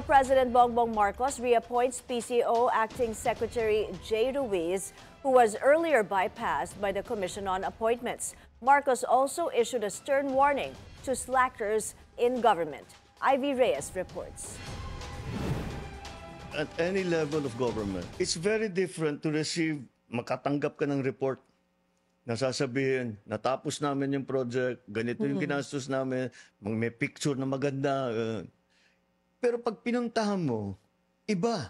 President Bongbong Marcos reappoints PCO Acting Secretary Jay Ruiz, who was earlier bypassed by the Commission on Appointments. Marcos also issued a stern warning to slackers in government. Ivy Reyes reports. At any level of government, it's very different to receive, makatanggap ka ng report na sasabihin, natapos namin yung project, ganito yung ginastos namin, may picture na maganda. Pero pag pinuntahan mo, iba.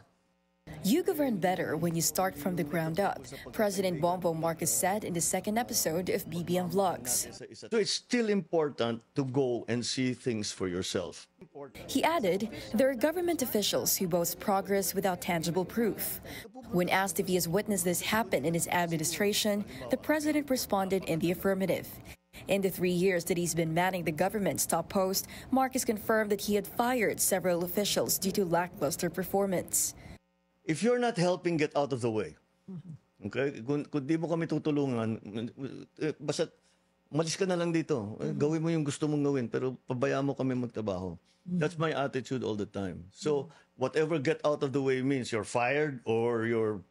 You govern better when you start from the ground up, President Bongbong Marcos said in the second episode of BBM Vlogs. So it's still important to go and see things for yourself. He added, there are government officials who boast progress without tangible proof. When asked if he has witnessed this happen in his administration, the president responded in the affirmative. In the 3 years that he's been manning the government's top post, Marcos confirmed that he had fired several officials due to lackluster performance. If you're not helping get out of the way, okay? Kung di mo kami tutulungan, basta malis ka na lang dito. Gawin mo yung gusto mong gawin, pero pabayaan mo kami magtrabaho. That's my attitude all the time. So, whatever get out of the way means you're fired or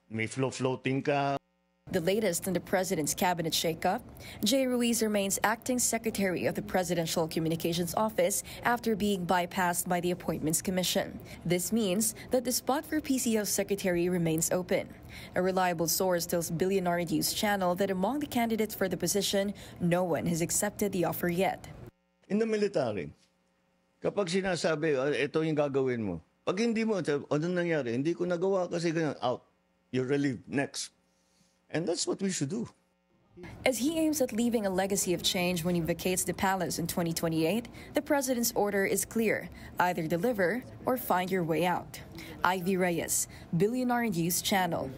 may floating ka. The latest in the president's cabinet shakeup, Jay Ruiz remains acting secretary of the Presidential Communications Office after being bypassed by the Appointments Commission. This means that the spot for PCO secretary remains open. A reliable source tells Billionaire News Channel that among the candidates for the position, no one has accepted the offer yet. In the military, kapag sinasabi, ito yung gagawin mo, pag hindi mo, ano nangyari? Hindi ko nagawa kasi ganyan, out. You're relieved. Next. And that's what we should do. As he aims at leaving a legacy of change when he vacates the palace in 2028, the president's order is clear. Either deliver or find your way out. Ivy Reyes, Billionaire News Channel.